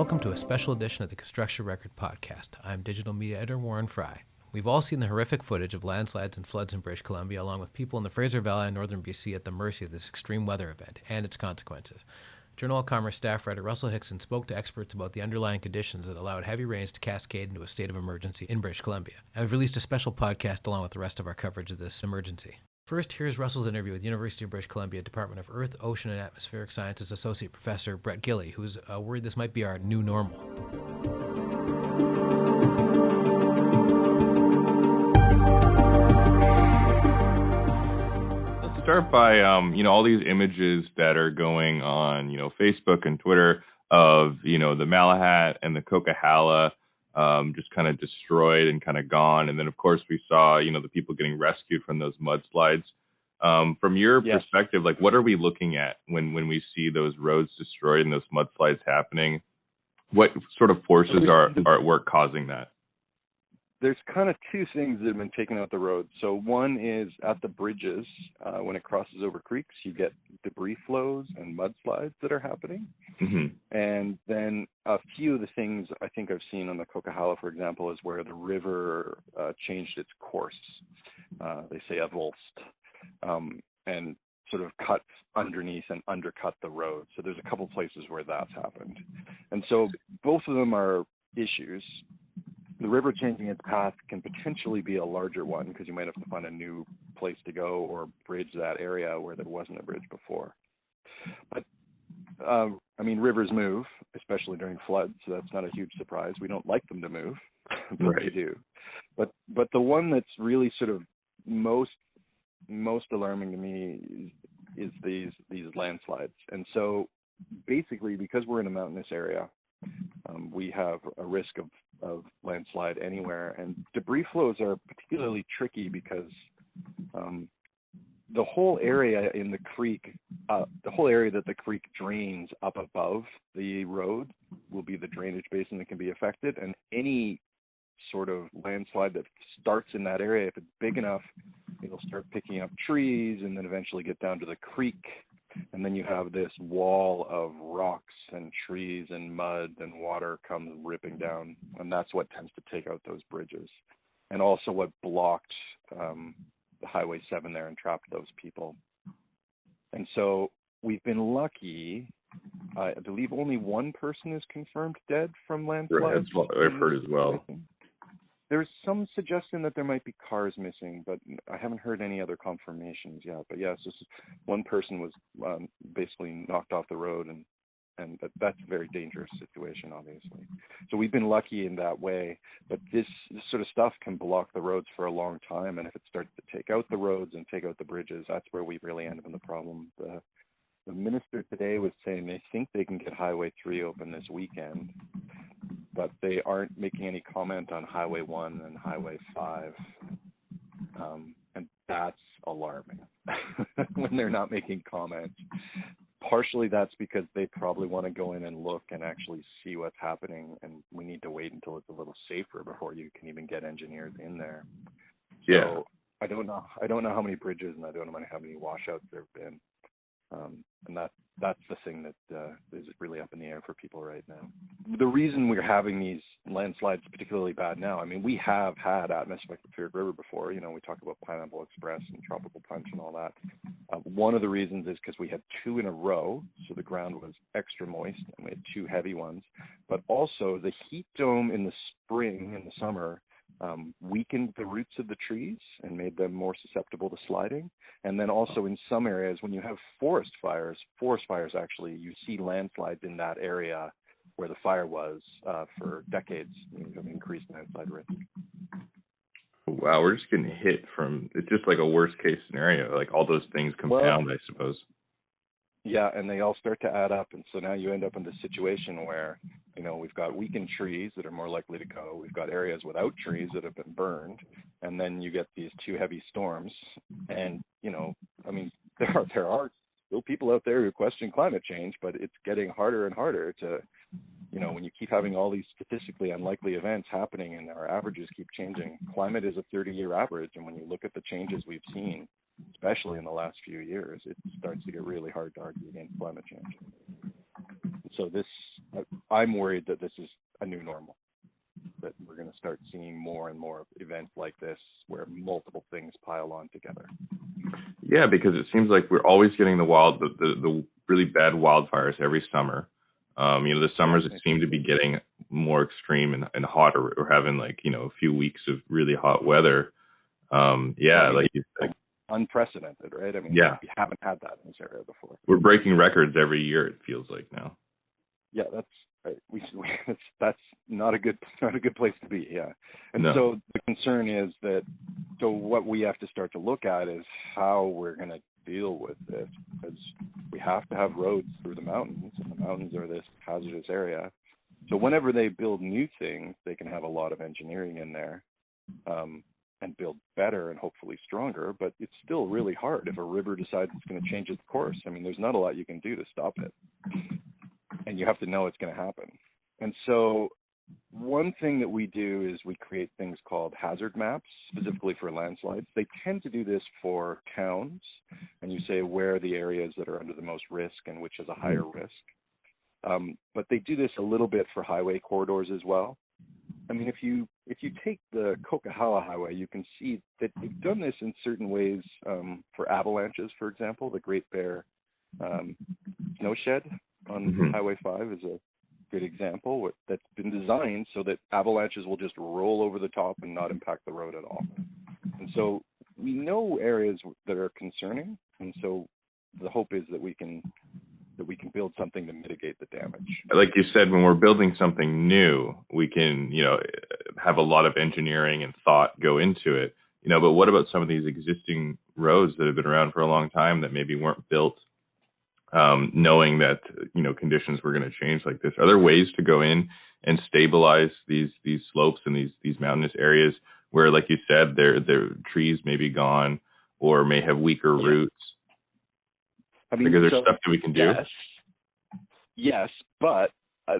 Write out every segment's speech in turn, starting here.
welcome to a special edition of the Construction Record Podcast. I'm digital media editor Warren Fry. We've all seen the horrific footage of landslides and floods in British Columbia, along with people in the Fraser Valley and northern BC at the mercy of this extreme weather event and its consequences. Journal of Commerce staff writer Russell Hixson spoke to experts about the underlying conditions that allowed heavy rains to cascade into a state of emergency in British Columbia. And we've released a special podcast along with the rest of our coverage of this emergency. First, here's Russell's interview with University of British Columbia Department of Earth, Ocean and Atmospheric Sciences Associate Professor Brett Gilley, who's worried this might be our new normal. Let's start by, all these images that are going on, Facebook and Twitter of, the Malahat and the Coquihalla just kind of destroyed and kind of gone. And then, of course, we saw, the people getting rescued from those mudslides. From your perspective, what are we looking at when we see those roads destroyed and those mudslides happening? What sort of forces are at work causing that? There's kind of two things that have been taken out the road. So one is at the bridges, when it crosses over creeks, you get debris flows and mudslides that are happening. Mm-hmm. And then a few of the things I think I've seen on the Coquihalla, for example, is where the river changed its course. They say avulsed, and sort of cut underneath and undercut the road. So there's a couple places where that's happened. And so both of them are issues. The river changing its path can potentially be a larger one because you might have to find a new place to go or bridge that area where there wasn't a bridge before. But, rivers move, especially during floods, so that's not a huge surprise. We don't like them to move, but right. They do. But the one that's really sort of most alarming to me is these landslides. And so basically, because we're in a mountainous area, we have a risk of landslide anywhere, and debris flows are particularly tricky because the whole area in the creek, the whole area that the creek drains up above the road will be the drainage basin that can be affected, and any sort of landslide that starts in that area, if it's big enough, it'll start picking up trees and then eventually get down to the creek. And then you have this wall of rocks and trees and mud and water comes ripping down. And that's what tends to take out those bridges. And also what blocked the Highway 7 there and trapped those people. And so we've been lucky. I believe only one person is confirmed dead from landslides. Right, that's what I've heard as well. There's some suggestion that there might be cars missing, but I haven't heard any other confirmations yet. But yes, this is, one person was basically knocked off the road, and that's a very dangerous situation, obviously. So we've been lucky in that way, but this sort of stuff can block the roads for a long time, and if it starts to take out the roads and take out the bridges, that's where we really end up in the problem. The minister today was saying they think they can get Highway 3 open this weekend, but they aren't making any comment on Highway 1 and Highway 5. And that's alarming when they're not making comments. Partially that's because they probably want to go in and look and actually see what's happening, and we need to wait until it's a little safer before you can even get engineers in there. Yeah. So I don't know how many bridges, and I don't know how many washouts there have been. And that's the thing that is really up in the air for people right now. The reason we're having these landslides particularly bad now, we have had atmospheric river before. We talk about Pineapple Express and Tropical Punch and all that. One of the reasons is because we had two in a row, so the ground was extra moist, and we had two heavy ones. But also the heat dome in the spring and the summer weakened the roots of the trees and made them more susceptible to sliding. And then also in some areas, when you have forest fires actually, you see landslides in that area where the fire was for decades. You have increased landslide risk. Wow, we're just getting hit from, it's just like a worst case scenario, like all those things compound, I suppose. Yeah, and they all start to add up, and so now you end up in this situation where, we've got weakened trees that are more likely to go. We've got areas without trees that have been burned, and then you get these two heavy storms. And, there are still people out there who question climate change, but it's getting harder and harder to, when you keep having all these statistically unlikely events happening and our averages keep changing. Climate is a 30-year average, and when you look at the changes we've seen, especially in the last few years, it starts to get really hard to argue against climate change. So this I'm worried that this is a new normal, that we're going to start seeing more and more events like this where multiple things pile on together. Yeah, because it seems like we're always getting the really bad wildfires every summer. The summers seem to be getting more extreme and hotter. We're having like, a few weeks of really hot weather. Like you said. Unprecedented, right? I mean, yeah. we haven't had that in this area before. We're breaking records every year, it feels like now. Yeah, that's right. That's not a good place to be. Yeah, and No. So the concern is that. So what we have to start to look at is how we're going to deal with this, because we have to have roads through the mountains, and the mountains are this hazardous area. So whenever they build new things, they can have a lot of engineering in there, and build better and hopefully stronger. But it's still really hard if a river decides it's going to change its course. I mean, there's not a lot you can do to stop it, and you have to know it's going to happen. And so one thing that we do is we create things called hazard maps, specifically for landslides. They tend to do this for towns, and you say where are the areas that are under the most risk and which is a higher risk. But they do this a little bit for highway corridors as well. I mean, if you take the Coquihalla Highway, you can see that they've done this in certain ways for avalanches, for example. The Great Bear snowshed on Highway 5 is a good example that's been designed so that avalanches will just roll over the top and not impact the road at all. And so we know areas that are concerning, and so the hope is that we can build something to mitigate the damage. Like you said, when we're building something new, we can, have a lot of engineering and thought go into it. But what about some of these existing roads that have been around for a long time that maybe weren't built knowing that, conditions were going to change like this? Are there ways to go in and stabilize these slopes and these mountainous areas where, like you said, their trees may be gone or may have weaker roots? I mean, because there's stuff that we can do. Yes, but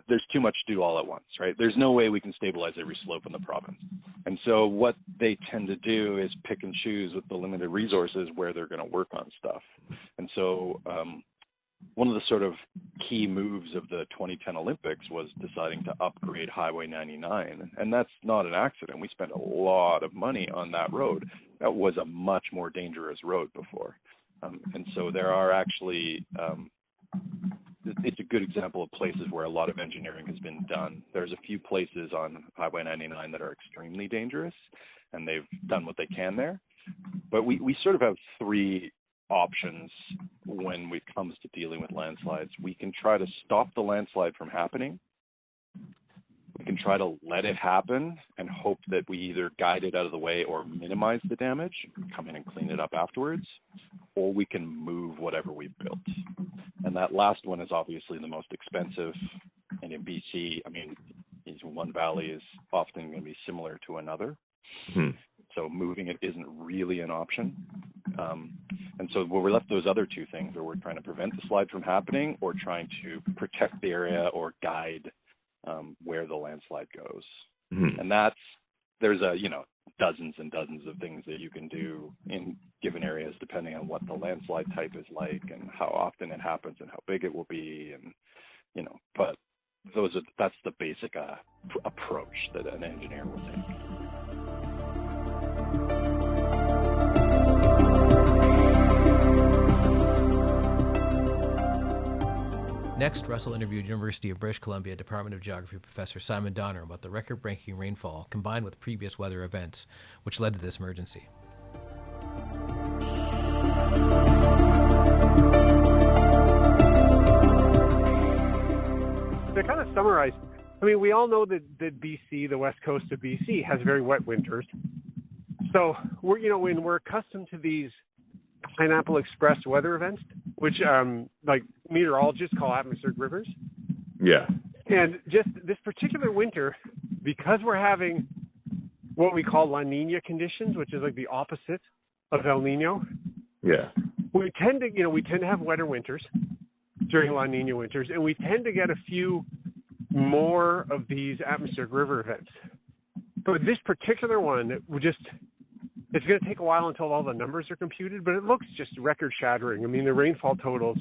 there's too much to do all at once, right? There's no way we can stabilize every slope in the province. And so what they tend to do is pick and choose with the limited resources where they're going to work on stuff. And so one of the sort of key moves of the 2010 Olympics was deciding to upgrade Highway 99. And that's not an accident. We spent a lot of money on that road. That was a much more dangerous road before. And so there are actually, it's a good example of places where a lot of engineering has been done. There's a few places on Highway 99 that are extremely dangerous, and they've done what they can there. But we sort of have three options when it comes to dealing with landslides. We can try to stop the landslide from happening. We can try to let it happen and hope that we either guide it out of the way or minimize the damage, come in and clean it up afterwards, or we can move whatever we've built. And that last one is obviously the most expensive. And in BC, I mean, one valley is often going to be similar to another. So moving it isn't really an option. And so we're left those other two things where we're trying to prevent the slide from happening or trying to protect the area or guide where the landslide goes. And there's dozens and dozens of things that you can do in given areas depending on what the landslide type is like and how often it happens and how big it will be, and but that's the basic approach that an engineer will take. Next, Russell interviewed University of British Columbia Department of Geography professor Simon Donner about the record-breaking rainfall combined with previous weather events, which led to this emergency. To kind of summarize, I mean, we all know that BC, the west coast of BC, has very wet winters. So when we're accustomed to these Pineapple Express weather events, which like meteorologists call atmospheric rivers. Yeah. And just this particular winter, because we're having what we call La Nina conditions, which is like the opposite of El Nino. Yeah. We tend to have wetter winters during La Nina winters, and we tend to get a few more of these atmospheric river events. But this particular one, it's going to take a while until all the numbers are computed, but it looks just record-shattering. I mean, the rainfall totals,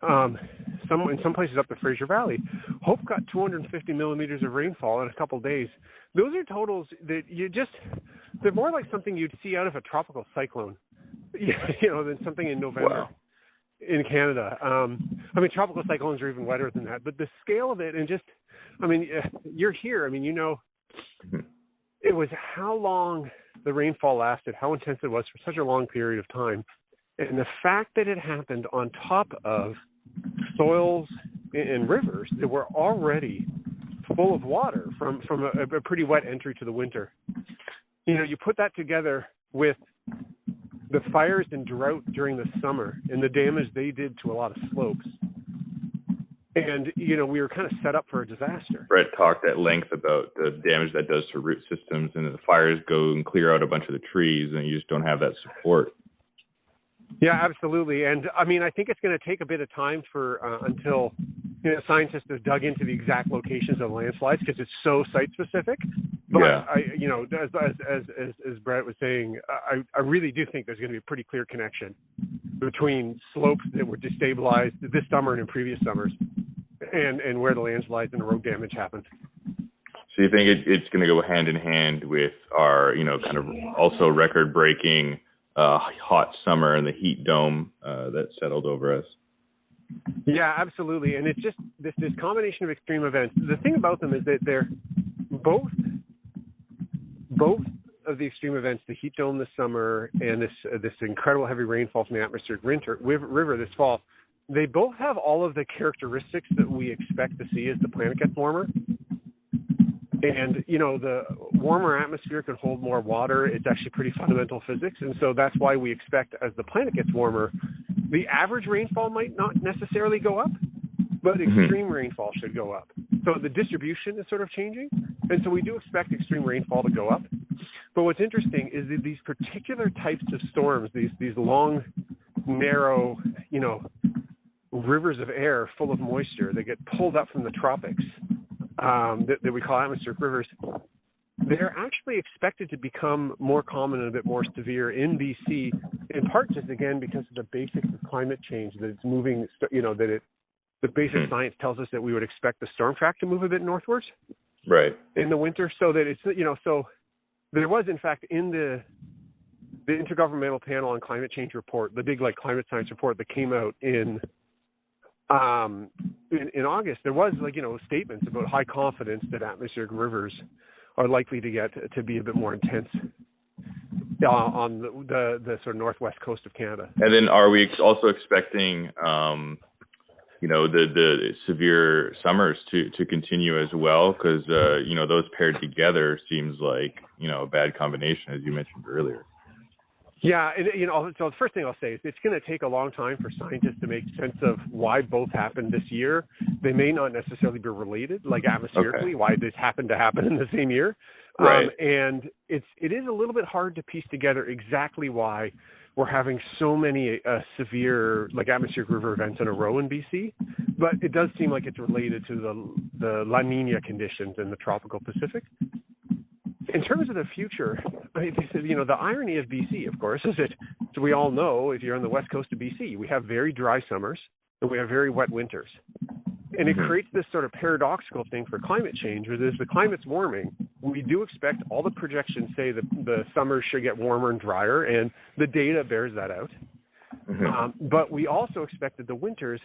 in some places up the Fraser Valley, Hope got 250 millimeters of rainfall in a couple of days. Those are totals that they're more like something you'd see out of a tropical cyclone, than something in November in Canada. Tropical cyclones are even wetter than that, but the scale of it and you're here. It was how long the rainfall lasted, how intense it was for such a long period of time. And the fact that it happened on top of soils and rivers that were already full of water from a pretty wet entry to the winter. You put that together with the fires and drought during the summer and the damage they did to a lot of slopes. And, we were kind of set up for a disaster. Brett talked at length about the damage that does to root systems, and the fires go and clear out a bunch of the trees, and you just don't have that support. Yeah, absolutely. And, I think it's going to take a bit of time until scientists have dug into the exact locations of landslides because it's so site-specific. But, as Brett was saying, I really do think there's going to be a pretty clear connection between slopes that were destabilized this summer and in previous summers and where the landslides and the road damage happened. So you think it's going to go hand in hand with our, kind of also record-breaking hot summer and the heat dome that settled over us? Yeah, absolutely. And it's just this combination of extreme events. The thing about them is that they're both of the extreme events, the heat dome this summer and this incredible heavy rainfall from the atmospheric river this fall, they both have all of the characteristics that we expect to see as the planet gets warmer. And, the warmer atmosphere can hold more water. It's actually pretty fundamental physics. And so that's why we expect as the planet gets warmer, the average rainfall might not necessarily go up, but extreme rainfall should go up. So the distribution is sort of changing. And so we do expect extreme rainfall to go up. But what's interesting is that these particular types of storms, these long, narrow, rivers of air full of moisture that get pulled up from the tropics, that we call atmospheric rivers, they're actually expected to become more common and a bit more severe in BC, in part just, again, because of the basics of climate change, that it's moving, the basic science tells us that we would expect the storm track to move a bit northwards in the winter, so that it's, so there was, in fact, in the Intergovernmental Panel on Climate Change report, the big climate science report that came out in August, there was statements about high confidence that atmospheric rivers are likely to get to be a bit more intense on the sort of northwest coast of Canada. And then are we also expecting the severe summers to continue as well? Because those paired together seems like a bad combination, as you mentioned earlier. Yeah, and so the first thing I'll say is it's going to take a long time for scientists to make sense of why both happened this year. They may not necessarily be related, atmospherically, why this happened to happen in the same year. Right. And it is a little bit hard to piece together exactly why we're having so many severe atmospheric river events in a row in BC, but it does seem like it's related to the La Nina conditions in the tropical Pacific. In terms of the future, the irony of BC, of course, is that, so we all know, if you're on the west coast of BC, we have very dry summers and we have very wet winters. And it creates this sort of paradoxical thing for climate change, where as the climate's warming, we do expect, all the projections say that the summers should get warmer and drier, and the data bears that out. But we also expect that the winters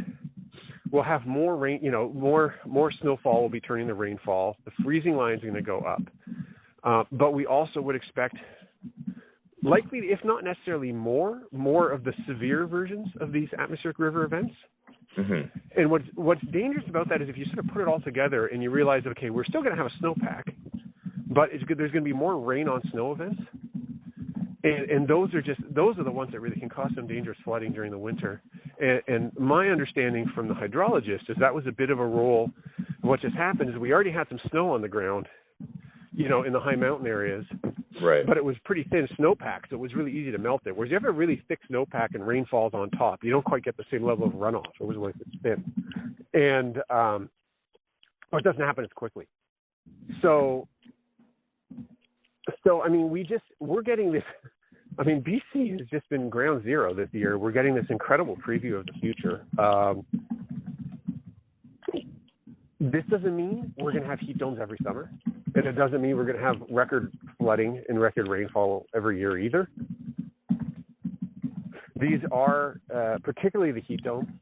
will have more rain, more snowfall will be turning to rainfall. The freezing line is going to go up. But we also would expect, likely, if not necessarily more of the severe versions of these atmospheric river events. And what's dangerous about that is if you sort of put it all together and you realize, okay, we're still going to have a snowpack, but there's going to be more rain on snow events. And those are the ones that really can cause some dangerous flooding during the winter. And my understanding from the hydrologist is that was a bit of a role. What just happened is we already had some snow on the ground, in the high mountain areas. Right. But it was pretty thin snowpack, so it was really easy to melt it. Whereas you have a really thick snowpack and rain falls on top, you don't quite get the same level of runoff. It was like it's thin. And or it doesn't happen as quickly. So we're getting this. BC has just been ground zero this year. We're getting this incredible preview of the future. This doesn't mean we're going to have heat domes every summer, and it doesn't mean we're going to have record flooding and record rainfall every year either. These are, particularly the heat dome,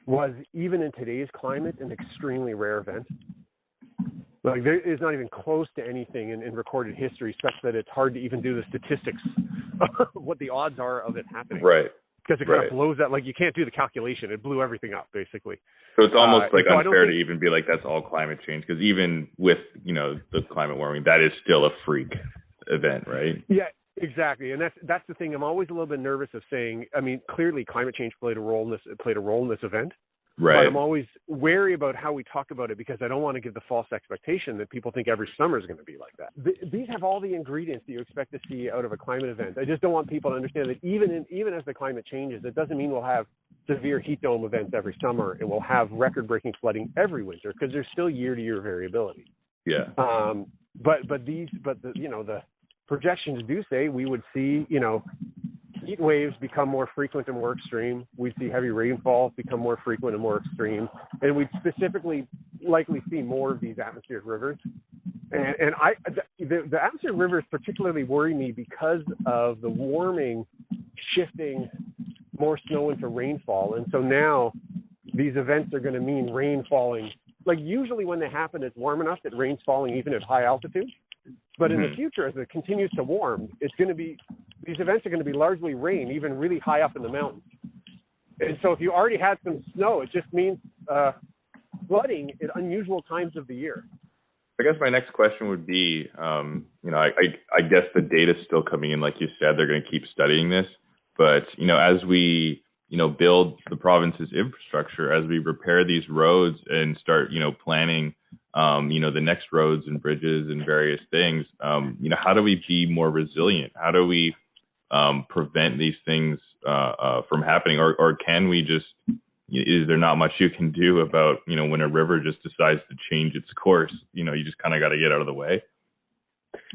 was even in today's climate an extremely rare event. Like there is not even close to anything in recorded history such that it's hard to even do the statistics of what the odds are of it happening. Right. Because it kind of blows that, like you can't do the calculation. It blew everything up, basically. So it's almost like unfair to even be like that's all climate change, because even with, the climate warming, that is still a freak event, right? Yeah, exactly. And that's the thing. I'm always a little bit nervous of saying, I mean, clearly climate change played a role in this event. Right. But I'm always wary about how we talk about it because I don't want to give the false expectation that people think every summer is going to be like that. These have all the ingredients that you expect to see out of a climate event. I just don't want people to understand that even as the climate changes, it doesn't mean we'll have severe heat dome events every summer and we'll have record-breaking flooding every winter, because there's still year-to-year variability. Yeah. But the projections do say we would see heat waves become more frequent and more extreme. We'd see heavy rainfall become more frequent and more extreme. And we'd specifically likely see more of these atmospheric rivers. And the atmospheric rivers particularly worry me because of the warming shifting more snow into rainfall. And so now these events are going to mean rain falling. Like usually when they happen, it's warm enough that rain's falling even at high altitude. But in the future, as it continues to warm, these events are going to be largely rain, even really high up in the mountains. And so if you already had some snow, it just means flooding at unusual times of the year. I guess my next question would be, I guess the data's still coming in, like you said, they're going to keep studying this. But, as we, build the province's infrastructure, as we repair these roads and start, planning, the next roads and bridges and various things, how do we be more resilient? How do we prevent these things from happening? Or can we just, is there not much you can do about, when a river just decides to change its course? You just kind of got to get out of the way.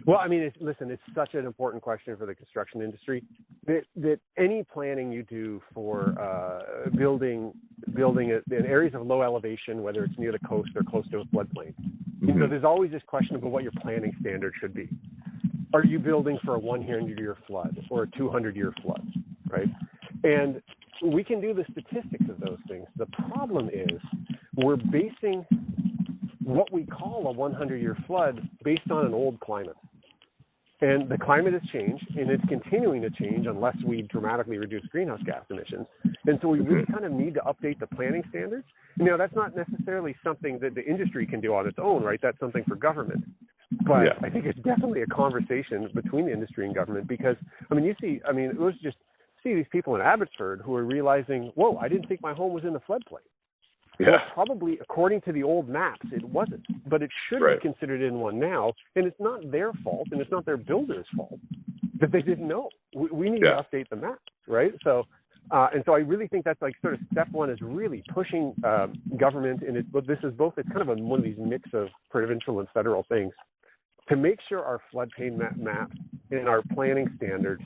Well, I mean, it's such an important question for the construction industry that any planning you do for building in areas of low elevation, whether it's near the coast or close to a floodplain, there's always this question about what your planning standard should be. Are you building for a 100-year flood or a 200-year flood, right? And we can do the statistics of those things. The problem is we're basing what we call a 100-year flood based on an old climate. And the climate has changed, and it's continuing to change unless we dramatically reduce greenhouse gas emissions. And so we really kind of need to update the planning standards. That's not necessarily something that the industry can do on its own, right? That's something for government. But I think it's definitely a conversation between the industry and government because, let's just see these people in Abbotsford who are realizing, whoa, I didn't think my home was in the floodplain. Yeah. Well, probably according to the old maps, it wasn't, but it should be considered in one now. And it's not their fault, and it's not their builder's fault that they didn't know. We need to update the maps, right? So, and so I really think that's like sort of step one is really pushing government, and it's kind of one of these mix of provincial and federal things to make sure our floodplain maps and our planning standards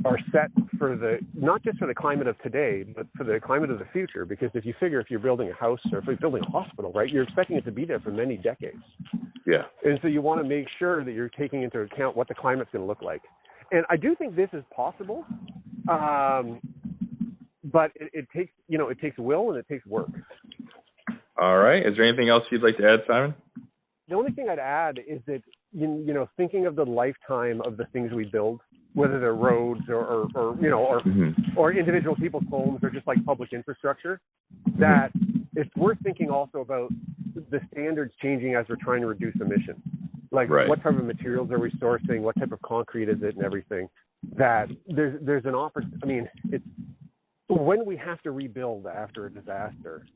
are set for not just for the climate of today, but for the climate of the future. Because if you're building a house or if you're building a hospital, right, you're expecting it to be there for many decades. Yeah. And so you want to make sure that you're taking into account what the climate's going to look like. And I do think this is possible, but it takes will and it takes work. All right. Is there anything else you'd like to add, Simon? The only thing I'd add is that, thinking of the lifetime of the things we build, whether they're roads or individual people's homes or just like public infrastructure, that it's worth thinking also about the standards changing as we're trying to reduce emissions. Like what type of materials are we sourcing? What type of concrete is it and everything? That there's an it's when we have to rebuild after a disaster,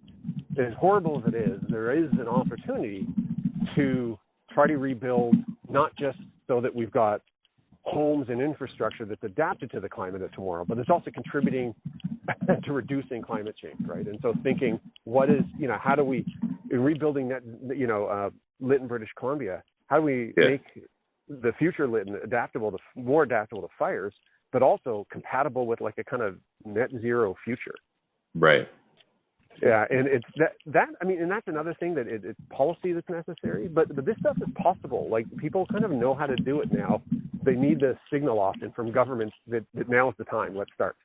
as horrible as it is, there is an opportunity to try to rebuild, not just so that we've got homes and infrastructure that's adapted to the climate of tomorrow, but it's also contributing to reducing climate change, right? And so thinking, how do we, in rebuilding that, Lytton, British Columbia, how do we make the future Lytton more adaptable to fires, but also compatible with like a kind of net zero future? Right. Yeah, and it's that I mean, and that's another thing that it's policy that's necessary, but this stuff is possible. Like, people kind of know how to do it now. They need the signal often from governments that now is the time. Let's start.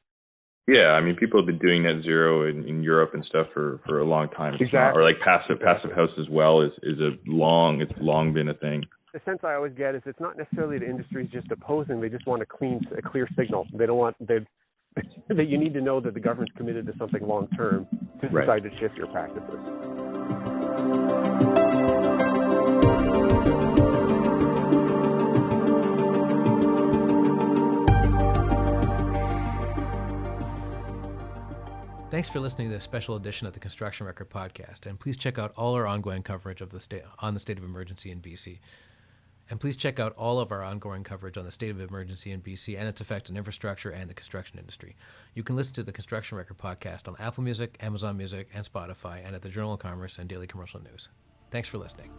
Yeah, I mean, people have been doing net zero in Europe and stuff for a long time. Exactly. Or like passive house as well is it's long been a thing. The sense I always get is it's not necessarily the industry's just opposing. They just want a clear signal. They don't want that you need to know that the government's committed to something long term to decide to shift your practices. Thanks for listening to this special edition of the Construction Record Podcast, and please check out all our ongoing coverage of the state of emergency in BC. And please check out all of our ongoing coverage on the state of emergency in BC and its effect on infrastructure and the construction industry. You can listen to the Construction Record Podcast on Apple Music, Amazon Music, and Spotify, and at the Journal of Commerce and Daily Commercial News. Thanks for listening.